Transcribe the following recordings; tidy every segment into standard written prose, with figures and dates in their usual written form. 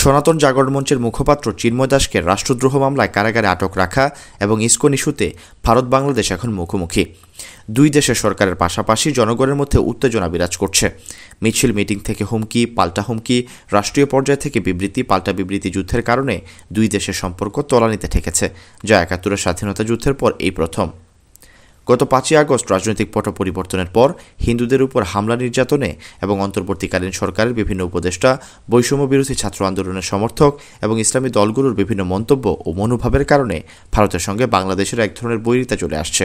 সনাতন জাগরণ মঞ্চের মুখপাত্র চিন্ময় দাসকে রাষ্ট্রদ্রোহ মামলায় কারাগারে আটক রাখা এবং ইসকন ইস্যুতে ভারত বাংলাদেশ এখন মুখোমুখি। দুই দেশের সরকারের পাশাপাশি জনগণের মধ্যে উত্তেজনা বিরাজ করছে। মিছিল মিটিং থেকে হুমকি, পাল্টা হুমকি, রাষ্ট্রীয় পর্যায় থেকে বিবৃতি, পাল্টা বিবৃতি যুদ্ধের কারণে দুই দেশের সম্পর্ক তলানিতে ঠেকেছে, যা ৭১-এর স্বাধীনতা যুদ্ধের পর এই প্রথম। গত ৫ই আগস্ট রাজনৈতিক পট পরিবর্তনের পর হিন্দুদের উপর হামলা নির্যাতনে এবং অন্তর্বর্তীকালীন সরকারের বিভিন্ন উপদেষ্টা, বৈষম্য বিরোধী ছাত্র আন্দোলনের সমর্থক এবং ইসলামী দলগুলোর বিভিন্ন মন্তব্য ও মনোভাবের কারণে ভারতের সঙ্গে বাংলাদেশের এক ধরনের বৈরিতা চলে আসছে।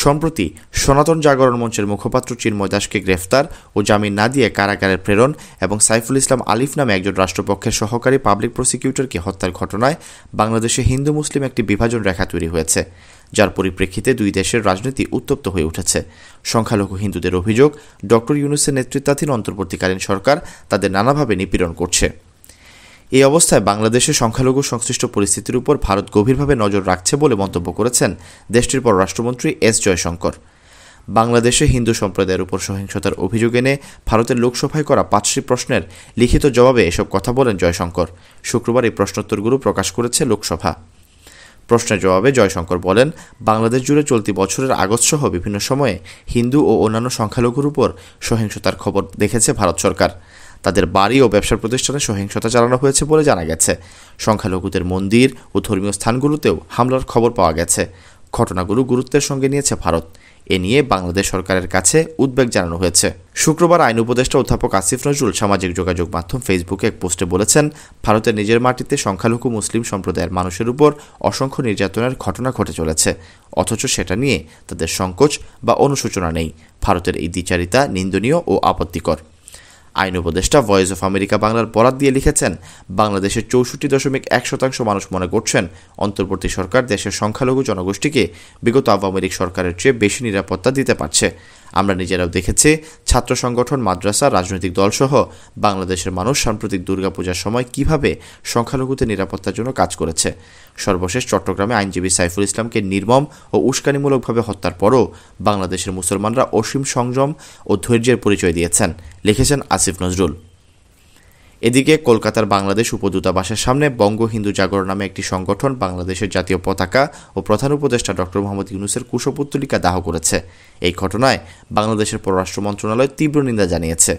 সম্প্রতি সনাতন জাগরণ মঞ্চের মুখপাত্র চিন্ময় দাসকে গ্রেফতার ও জামিন না দিয়ে কারাগারে প্রেরণ এবং সাইফুল ইসলাম আলিফ নামে একজন রাষ্ট্রপক্ষের সহকারী পাবলিক প্রসিকিউটরকে হত্যার ঘটনায় বাংলাদেশে হিন্দু মুসলিম একটি বিভাজন রেখা তৈরি হয়েছে, যার পরিপ্রেক্ষিতে দুই দেশের রাজনীতি উত্তপ্ত হয়ে উঠেছে। সংখ্যালঘু হিন্দুদের অভিযোগ, ডক্টর ইউনূসের নেতৃত্বাধীন অন্তর্বর্তীকালীন সরকার তাদের নানাভাবে নিপীড়ন করছে। এই অবস্থায় বাংলাদেশের সংখ্যালঘু সংশ্লিষ্ট পরিস্থিতির উপর ভারত গভীরভাবে নজর রাখছে বলে মন্তব্য করেছেন দেশটির পররাষ্ট্রমন্ত্রী এস জয়শঙ্কর। বাংলাদেশে হিন্দু সম্প্রদায়ের উপর সহিংসতার অভিযোগ এনে ভারতের লোকসভায় করা ৫টি প্রশ্নের লিখিত জবাবে এসব কথা বলেন জয়শঙ্কর। শুক্রবার এই প্রশ্নোত্তরগুলো প্রকাশ করেছে লোকসভা। প্রশ্নের জবাবে জয়শঙ্কর বলেন, বাংলাদেশ জুড়ে চলতি বছরের আগস্ট সহ বিভিন্ন সময়ে হিন্দু ও অন্যান্য সংখ্যালঘুর উপর সহিংসতার খবর দেখেছে ভারত সরকার। তাদের বাড়ি ও ব্যবসা প্রতিষ্ঠানে সহিংসতা চালানো হয়েছে বলে জানা গেছে। সংখ্যালঘুদের মন্দির ও ধর্মীয় স্থানগুলোতেও হামলার খবর পাওয়া গেছে। ঘটনাগুলো গুরুত্বের সঙ্গে নিয়েছে ভারত। এ নিয়ে বাংলাদেশ সরকারের কাছে উদ্বেগ জানানো হয়েছে। শুক্রবার আইন উপদেষ্টা অধ্যাপক আসিফ নজরুল সামাজিক যোগাযোগ মাধ্যম ফেসবুকে এক পোস্টে বলেছেন, ভারতের নিজের মাটিতে সংখ্যালঘু মুসলিম সম্প্রদায়ের মানুষের উপর অসংখ্য নির্যাতনের ঘটনা ঘটে চলেছে, অথচ সেটা নিয়ে তাদের সংকোচ বা অনুশোচনা নেই। ভারতের এই দ্বিচারিতা নিন্দনীয় ও আপত্তিকর। আইন উপদেষ্টা ভয়েস অফ আমেরিকা বাংলার বরাত দিয়ে লিখেছেন, বাংলাদেশের ৬৪.১% মানুষ মনে করছেন অন্তর্বর্তী সরকার দেশের সংখ্যালঘু জনগোষ্ঠীকে বিগত আওয়ামী লীগ সরকারের চেয়ে বেশি নিরাপত্তা দিতে পারছে। আমরা নিজেরাও দেখেছি ছাত্র সংগঠন, মাদ্রাসা, রাজনৈতিক দলসহ বাংলাদেশের মানুষ সাম্প্রতিক দুর্গাপূজার সময় কিভাবে সংখ্যালঘুদের নিরাপত্তার জন্য কাজ করেছে। সর্বশেষ চট্টগ্রামে আইনজীবী সাইফুল ইসলামকে নির্মম ও উস্কানিমূলকভাবে হত্যার পরও বাংলাদেশের মুসলমানরা অসীম সংযম ও ধৈর্যের পরিচয় দিয়েছেন, লিখেছেন আসিফ নজরুল। এদিকে কলকাতার বাংলাদেশ উপদূতাবাসের সামনে বঙ্গ হিন্দু জাগরণ নামে একটি সংগঠন বাংলাদেশের জাতীয় পতাকা ও প্রধান উপদেষ্টা ডক্টর মোহাম্মদ ইউনূসের কুশপুত্তলিকা দাহ করেছে। এই ঘটনায় বাংলাদেশের পররাষ্ট্র মন্ত্রণালয় তীব্র নিন্দা জানিয়েছে।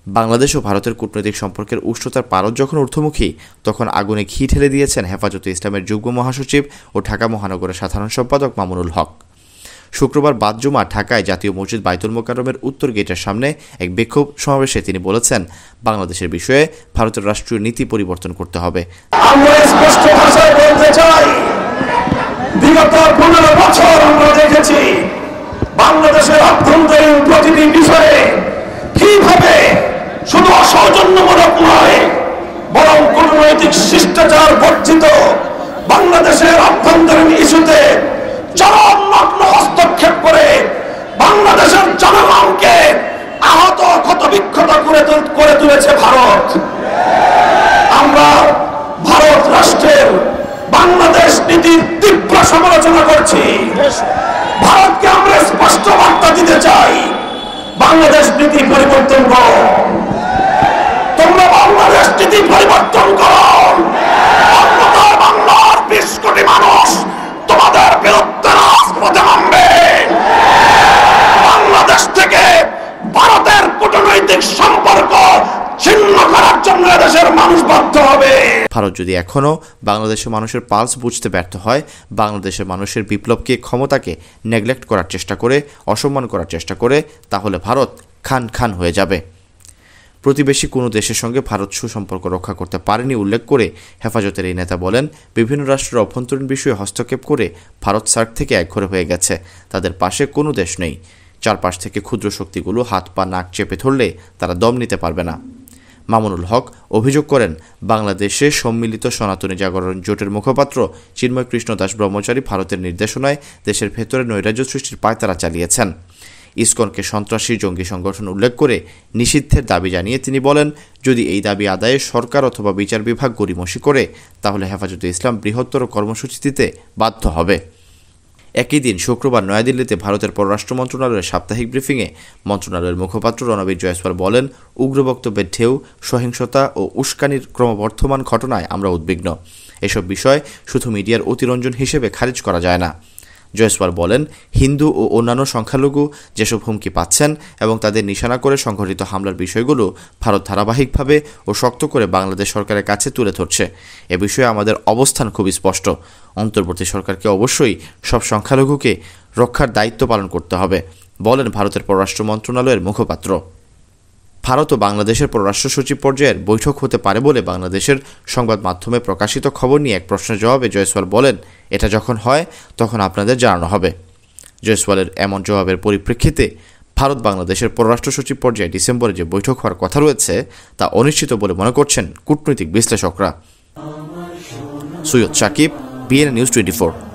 বাংলাদেশ ও ভারতের কূটনৈতিক সম্পর্কের উষ্ণতার পারদ যখন ঊর্ধ্বমুখী, তখন আগুনে ঘি ঢেলে দিয়েছেন হেফাজতে ইসলামের যুগ্ম মহাসচিব ও ঢাকা মহানগরের সাধারণ সম্পাদক মামুনুল হক। শুক্রবার বাদ জুমা ঢাকায় জাতীয় মসজিদ বাইতুল মোকাররমের উত্তর গেটের সামনে এক বিক্ষোভ সমাবেশে তিনি বলেছেন, বাংলাদেশের বিষয়ে ভারতের রাষ্ট্রীয় নীতি পরিবর্তন করতে হবে। আমরা স্পষ্ট ভাষায় বলতে চাই, বিগত ১৫ বছর আমরা দেখেছি বাংলাদেশের অভ্যন্তরীণ প্রতিটি বিষয়ে কিভাবে শুধু অসৌজন্যমূলক নয়, বরং কূটনৈতিক শিষ্টাচার বর্জিত বাংলাদেশের অভ্যন্তরীণ ইস্যুতে চরম নগ্ন হস্তক্ষেপ করে বাংলাদেশের জনগণকে আহত, ক্ষতবিক্ষত করে তুলেছে ভারত। আমরা ভারত রাষ্ট্রের বাংলাদেশ নীতির তীব্র সমালোচনা করছি। ভারতকে আমরা স্পষ্ট বার্তা দিতে চাই, বাংলাদেশ নীতি পরিবর্তন করো, তোমরা বাংলাদেশ নীতি পরিবর্তন করো, অন্যথায় বাংলার ২০ কোটি মানুষ তোমাদের বিরুদ্ধে রাজপথে নামবে। বাংলাদেশ থেকে ভারতের কূটনৈতিক সম্পর্ক ছিন্ন করার জন্য দেশের মানুষ বাধ্য হবে। ভারত যদি এখনও বাংলাদেশের মানুষের পালস বুঝতে ব্যর্থ হয়, বাংলাদেশের মানুষের বিপ্লবকে, ক্ষমতাকে নেগলেক্ট করার চেষ্টা করে, অসম্মান করার চেষ্টা করে, তাহলে ভারত খান খান হয়ে যাবে। প্রতিবেশী কোনো দেশের সঙ্গে ভারত সুসম্পর্ক রক্ষা করতে পারেনি উল্লেখ করে হেফাজতের এই নেতা বলেন, বিভিন্ন রাষ্ট্রের অভ্যন্তরীণ বিষয়ে হস্তক্ষেপ করে ভারত সার্ক থেকে একঘরে হয়ে গেছে। তাদের পাশে কোনো দেশ নেই। চারপাশ থেকে ক্ষুদ্র শক্তিগুলো হাত পা নাক চেপে ধরলে তারা দম নিতে পারবে না। মামুনুল হক অভিযোগ করেন, বাংলাদেশে সম্মিলিত সনাতনী জাগরণ জোটের মুখপাত্র চিন্ময় কৃষ্ণ দাস ব্রহ্মচারী ভারতের নির্দেশনায় দেশের ভেতরে নৈরাজ্য সৃষ্টির পায়তারা চালিয়েছেন। ইসকনকে সন্ত্রাসী জঙ্গি সংগঠন উল্লেখ করে নিষিদ্ধের দাবি জানিয়ে তিনি বলেন, যদি এই দাবি আদায়ে সরকার অথবা বিচার বিভাগ গড়িমসি করে, তাহলে হেফাজতে ইসলাম বৃহত্তর কর্মসূচি দিতে বাধ্য হবে। একই দিন শুক্রবার নয়াদিল্লিতে ভারতের পররাষ্ট্র মন্ত্রণালয়ের সাপ্তাহিক ব্রিফিংয়ে মন্ত্রণালয়ের মুখপাত্র রণবীর জয়সওয়াল বলেন, উগ্র বক্তব্যের ঢেউ, সহিংসতা ও উস্কানির ক্রমবর্ধমান ঘটনায় আমরা উদ্বিগ্ন। এসব বিষয় শুধু মিডিয়ার অতিরঞ্জন হিসেবে খারিজ করা যায় না। জয়সওয়াল বলেন, হিন্দু ও অন্যান্য সংখ্যালঘু যেসব হুমকি পাচ্ছেন এবং তাদের নিশানা করে সংঘটিত হামলার বিষয়গুলো ভারত ধারাবাহিকভাবে ও শক্ত করে বাংলাদেশ সরকারের কাছে তুলে ধরছে। এ বিষয়ে আমাদের অবস্থান খুবই স্পষ্ট। অন্তর্বর্তী সরকারকে অবশ্যই সব সংখ্যালঘুকে রক্ষার দায়িত্ব পালন করতে হবে, বলেন ভারতের পররাষ্ট্র মন্ত্রণালয়ের মুখপাত্র। ভারত ও বাংলাদেশের পররাষ্ট্র সচিব পর্যায়ের বৈঠক হতে পারে বলে বাংলাদেশের সংবাদ মাধ্যমে প্রকাশিত খবর নিয়ে এক প্রশ্নের জবাবে জয়সওয়াল বলেন, এটা যখন হয় তখন আপনাদের জানানো হবে। জয়সওয়ালের এমন জবাবের পরিপ্রেক্ষিতে ভারত বাংলাদেশের পররাষ্ট্র সচিব পর্যায়ে ডিসেম্বরে যে বৈঠক হওয়ার কথা রয়েছে তা অনিশ্চিত বলে মনে করছেন কূটনৈতিক বিশ্লেষকরা। Syed Sakib, BNA news 24।